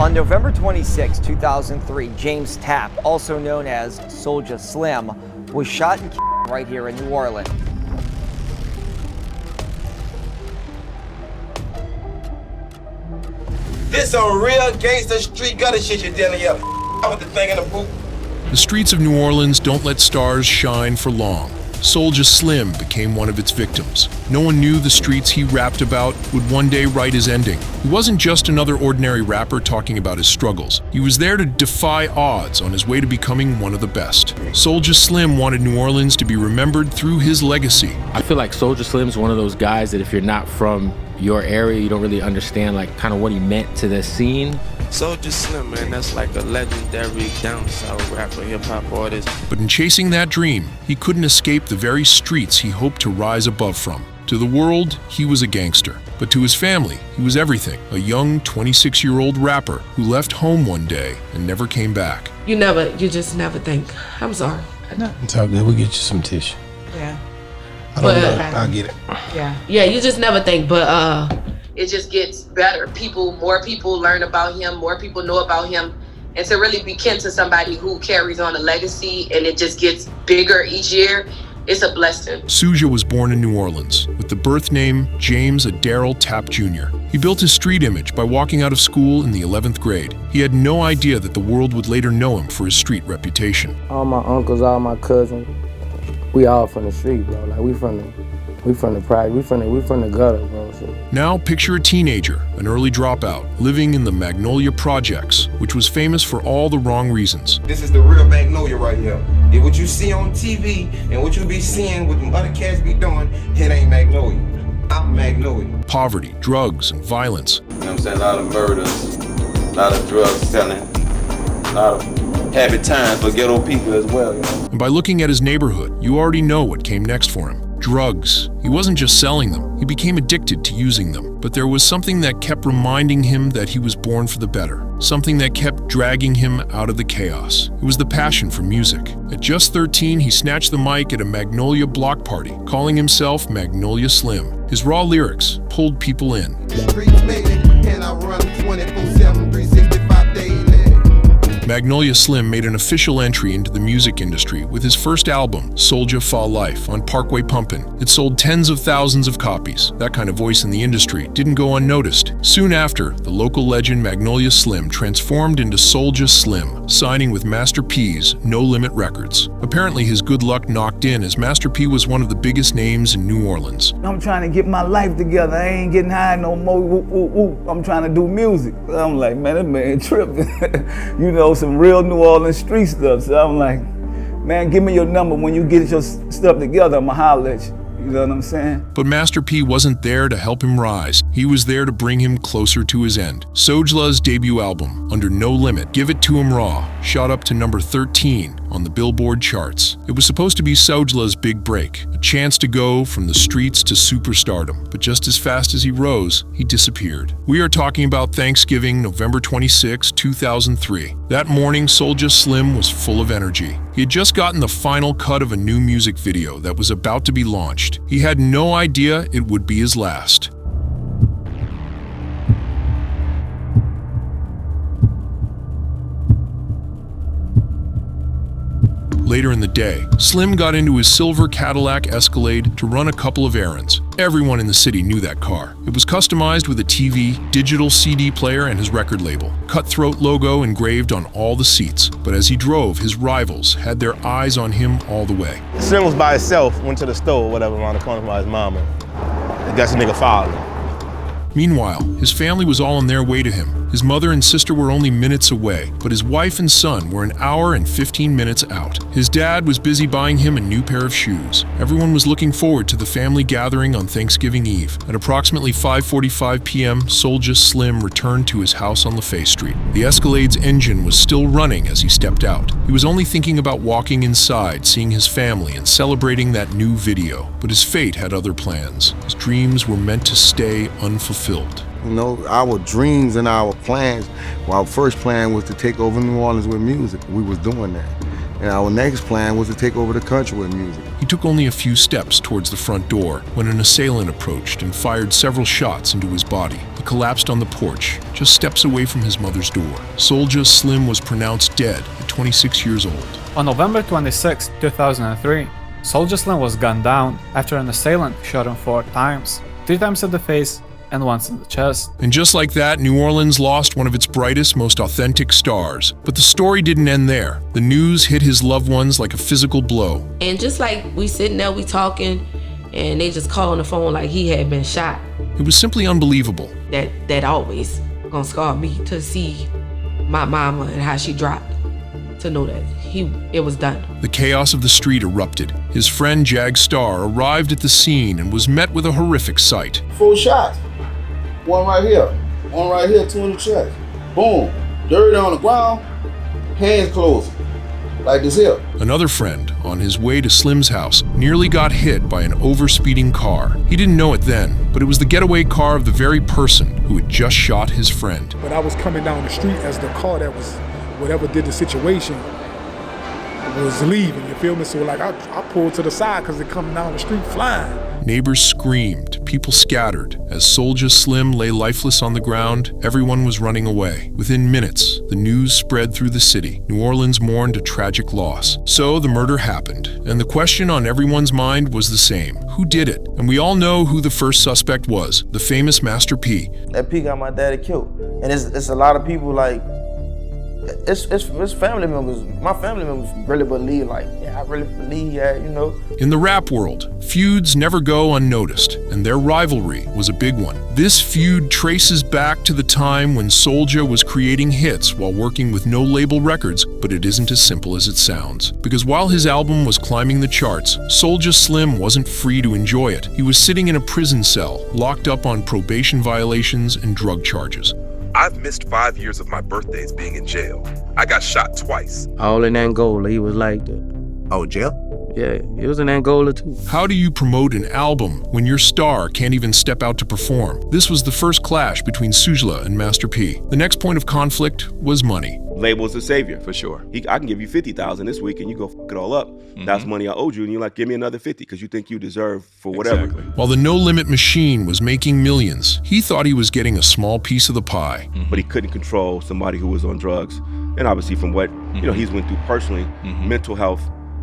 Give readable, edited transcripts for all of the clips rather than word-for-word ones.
On November 26, 2003, James Tapp, also known as Soulja Slim, was shot and killed right here in New Orleans. This some real gangster street gutter shit you're dealing here. With the thing in the boot. The streets of New Orleans don't let stars shine for long. Soulja Slim became one of its victims. No one knew the streets he rapped about would one day write his ending. He wasn't just another ordinary rapper talking about his struggles. He was there to defy odds on his way to becoming one of the best. Soulja Slim wanted New Orleans to be remembered through his legacy. I feel like Soulja Slim's one of those guys that if you're not from your area, you don't really understand like kind of what he meant to the scene. Soulja Slim, man, that's like a legendary down south rapper, hip-hop artist. But in chasing that dream, he couldn't escape the very streets he hoped to rise above from. To the world, he was a gangster. But to his family, he was everything. A young 26-year-old rapper who left home one day and never came back. You just never think. I'm sorry. No, it's all good. We'll get you some tissue. Yeah. I don't know. I'll get it. Yeah, you just never think, but it just gets better. More people learn about him, more people know about him. And to really be kin to somebody who carries on a legacy and it just gets bigger each year, it's a blessing. Soulja was born in New Orleans with the birth name James Darrell Tapp Jr. He built his street image by walking out of school in the 11th grade. He had no idea that the world would later know him for his street reputation. All my uncles, all my cousins, we all from the street, bro. Like we from the pride, we from the gutter, bro. So. Now picture a teenager, an early dropout, living in the Magnolia Projects, which was famous for all the wrong reasons. This is the real Magnolia right here. If what you see on TV and what you be seeing what them other cats be doing, it ain't Magnolia. I'm Magnolia. Poverty, drugs, and violence. You know what I'm saying? A lot of murders, a lot of drug selling, a lot of happy times for ghetto people as well, you know? And by looking at his neighborhood, you already know what came next for him. Drugs. He wasn't just selling them, he became addicted to using them. But there was something that kept reminding him that he was born for the better. Something that kept dragging him out of the chaos. It was the passion for music. At just 13, he snatched the mic at a Magnolia block party, calling himself Magnolia Slim. His raw lyrics pulled people in. Streets made it, and I run 24/7, 365 days. Magnolia Slim made an official entry into the music industry with his first album, Soulja Fa Life, on Parkway Pumpin'. It sold tens of thousands of copies. That kind of voice in the industry didn't go unnoticed. Soon after, the local legend Magnolia Slim transformed into Soulja Slim, signing with Master P's No Limit Records. Apparently his good luck knocked in as Master P was one of the biggest names in New Orleans. I'm trying to get my life together. I ain't getting high no more. Woo, woo, woo. I'm trying to do music. I'm like, man, that man tripping. You know, some real New Orleans street stuff. So I'm like, man, give me your number. When you get your stuff together, I'ma holler at you. You know what I'm saying? But Master P wasn't there to help him rise. He was there to bring him closer to his end. Soulja's debut album, Under No Limit, Give It To Him Raw, shot up to number 13 on the Billboard charts. It was supposed to be Soulja's big break, a chance to go from the streets to superstardom. But just as fast as he rose, he disappeared. We are talking about Thanksgiving, November 26, 2003. That morning, Soulja Slim was full of energy. He had just gotten the final cut of a new music video that was about to be launched. He had no idea it would be his last. Later in the day, Slim got into his silver Cadillac Escalade to run a couple of errands. Everyone in the city knew that car. It was customized with a TV, digital CD player, and his record label. Cutthroat logo engraved on all the seats. But as he drove, his rivals had their eyes on him all the way. Slim was by himself, went to the store, whatever, around the corner from his mama. I guess the nigga followed him. Meanwhile, his family was all on their way to him. His mother and sister were only minutes away, but his wife and son were an hour and 15 minutes out. His dad was busy buying him a new pair of shoes. Everyone was looking forward to the family gathering on Thanksgiving Eve. At approximately 5:45 p.m., Soulja Slim returned to his house on LaFay Street. The Escalade's engine was still running as he stepped out. He was only thinking about walking inside, seeing his family, and celebrating that new video. But his fate had other plans. His dreams were meant to stay unfulfilled. You know, our dreams and our plans, well, our first plan was to take over New Orleans with music. We was doing that. And our next plan was to take over the country with music. He took only a few steps towards the front door when an assailant approached and fired several shots into his body. He collapsed on the porch, just steps away from his mother's door. Soulja Slim was pronounced dead at 26 years old. On November 26, 2003, Soulja Slim was gunned down after an assailant shot him 4 times, 3 times at the face and once in the chest. And just like that, New Orleans lost one of its brightest, most authentic stars. But the story didn't end there. The news hit his loved ones like a physical blow. And just like we sitting there, we talking, and they just call on the phone like he had been shot. It was simply unbelievable. That always gonna scar me to see my mama and how she dropped, to know that it was done. The chaos of the street erupted. His friend Jag Star arrived at the scene and was met with a horrific sight. 4 shots. One right here, 2 in the chest. Boom. Dirt on the ground, hands closed, like this here. Another friend, on his way to Slim's house, nearly got hit by an overspeeding car. He didn't know it then, but it was the getaway car of the very person who had just shot his friend. When I was coming down the street as the car that was, whatever did the situation, was leaving, you feel me? So like I pulled to the side because it come down the street flying. Neighbors screamed, people scattered. As Soulja Slim lay lifeless on the ground, everyone was running away. Within minutes, the news spread through the city. New Orleans mourned a tragic loss. So the murder happened, and the question on everyone's mind was the same. Who did it? And we all know who the first suspect was, the famous Master P. That P got my daddy killed. And it's a lot of people like, it's family members. My family members really believe, like, yeah, I really believe that, you know. In the rap world, feuds never go unnoticed, and their rivalry was a big one. This feud traces back to the time when Soulja was creating hits while working with No Label Records, but it isn't as simple as it sounds. Because while his album was climbing the charts, Soulja Slim wasn't free to enjoy it. He was sitting in a prison cell, locked up on probation violations and drug charges. I've missed 5 years of my birthdays being in jail. I got shot twice. All in Angola, he was like that. Oh, jail? Yeah, he was in Angola too. How do you promote an album when your star can't even step out to perform? This was the first clash between Soulja and Master P. The next point of conflict was money. Label's a savior, for sure. I can give you $50,000 this week and you go fuck it all up. That's money I owed you, and you're like, give me another 50 because you think you deserve for whatever. Exactly. While the No Limit machine was making millions, he thought he was getting a small piece of the pie. But he couldn't control somebody who was on drugs. And obviously from what he's went through personally, mental health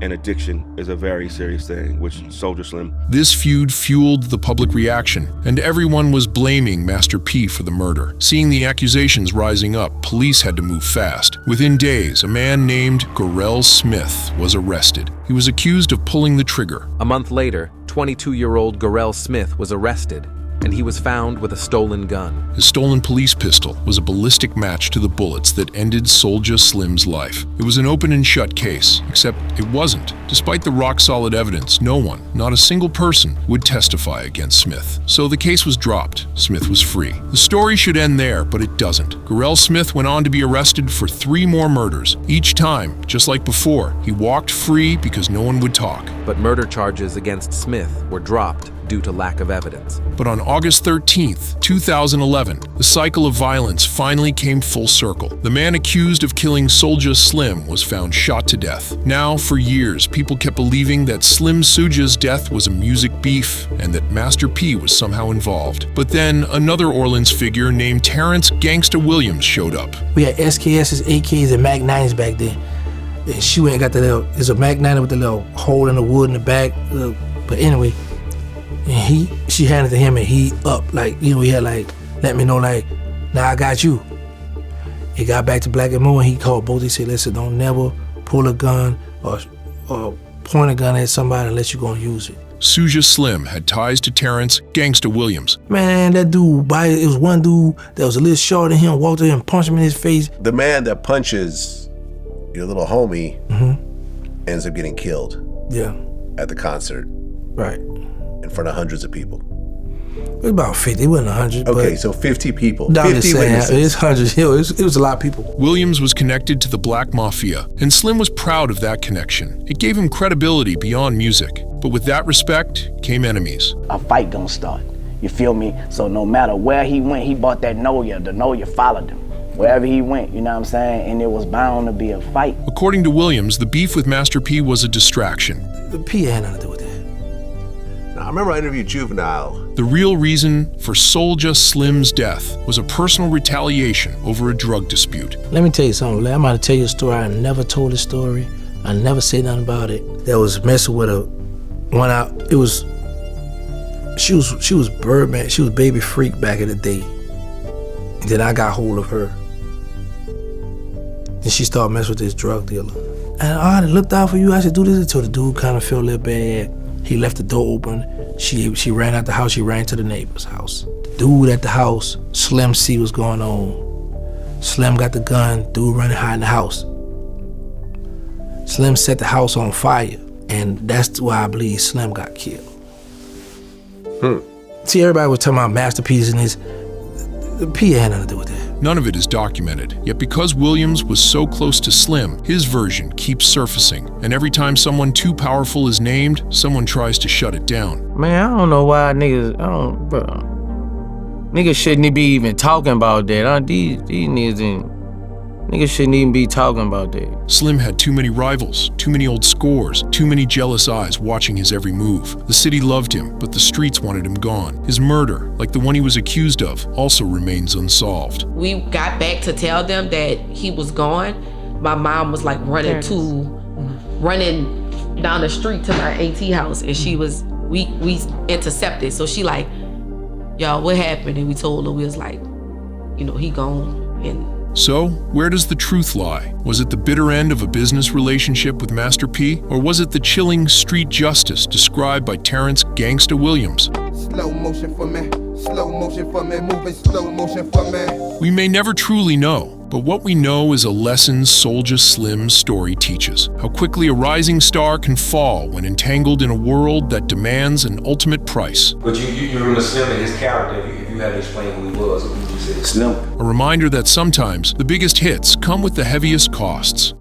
and addiction is a very serious thing, which Soulja Slim. This feud fueled the public reaction, and everyone was blaming Master P for the murder. Seeing the accusations rising up, police had to move fast. Within days, a man named Gangsta Smith was arrested. He was accused of pulling the trigger. A month later, 22-year-old Gangsta Smith was arrested, and he was found with a stolen gun. His stolen police pistol was a ballistic match to the bullets that ended Soulja Slim's life. It was an open and shut case, except it wasn't. Despite the rock-solid evidence, no one, not a single person, would testify against Smith. So the case was dropped. Smith was free. The story should end there, but it doesn't. Gangsta Smith went on to be arrested for 3 more murders. Each time, just like before, he walked free because no one would talk. But murder charges against Smith were dropped due to lack of evidence. But on August 13th, 2011, the cycle of violence finally came full circle. The man accused of killing Soulja Slim was found shot to death. Now, for years, people kept believing that Slim Soulja's death was a music beef and that Master P was somehow involved. But then another Orleans figure named Terrance Gangsta Williams showed up. We had SKS's, AKs, and Mac 9s back then. And she went and got the little, it's a Mac 9 with the little hole in the wood in the back. But anyway, and she handed it to him and he up, like, you know, he had like, let me know, like, now I got you. He got back to Black and Moore and he called both. He said, listen, don't never pull a gun or point a gun at somebody unless you're gonna use it. Soulja Slim had ties to Terrance Gangsta Williams. Man, that dude, it was one dude that was a little shorter than him, walked in and punched him in his face. The man that punches your little homie ends up getting killed. Yeah. At the concert. Right. In front of hundreds of people. It was about 50, it wasn't 100. Okay, so 50 people. No, 50 witnesses. It's hundreds, it was a lot of people. Williams was connected to the Black Mafia, and Slim was proud of that connection. It gave him credibility beyond music. But with that respect came enemies. A fight gonna start, you feel me? So no matter where he went, he bought that Noya. The Noya followed him. Wherever he went, you know what I'm saying? And it was bound to be a fight. According to Williams, the beef with Master P was a distraction. The P had nothing to do with that. Now, remember I interviewed Juvenile. The real reason for Soulja Slim's death was a personal retaliation over a drug dispute. Let me tell you something, I'm about to tell you a story. I never told this story. I never said nothing about it. That was messing with she was Birdman, she was Baby Freak back in the day. And then I got hold of her. And she started messing with this drug dealer. And I looked out for you, I said, do this until the dude kind of felt a little bad. He left the door open. She ran out the house, she ran to the neighbor's house. The dude at the house, Slim see what's going on. Slim got the gun, dude running high in the house. Slim set the house on fire, and that's why I believe Slim got killed. See, everybody was talking about masterpieces and this. The P had nothing to do with that. None of it is documented, yet because Williams was so close to Slim, his version keeps surfacing, and every time someone too powerful is named, someone tries to shut it down. Man, I don't know why niggas shouldn't be even talking about that. These niggas shouldn't even be talking about that. Slim had too many rivals, too many old scores, too many jealous eyes watching his every move. The city loved him, but the streets wanted him gone. His murder, like the one he was accused of, also remains unsolved. We got back to tell them that he was gone. My mom was like running down the street to my auntie house, and she was, we intercepted. So she like, y'all, what happened? And we told her, we was like, he gone. And so, where does the truth lie? Was it the bitter end of a business relationship with Master P? Or was it the chilling street justice described by Terrance Gangsta Williams? Slow motion for me, moving slow motion for me. We may never truly know, but what we know is a lesson Soulja Slim's story teaches. How quickly a rising star can fall when entangled in a world that demands an ultimate price. But you remember Slim and his character, if you had to explain who he was, what would you say? Slim. A reminder that sometimes the biggest hits come with the heaviest costs.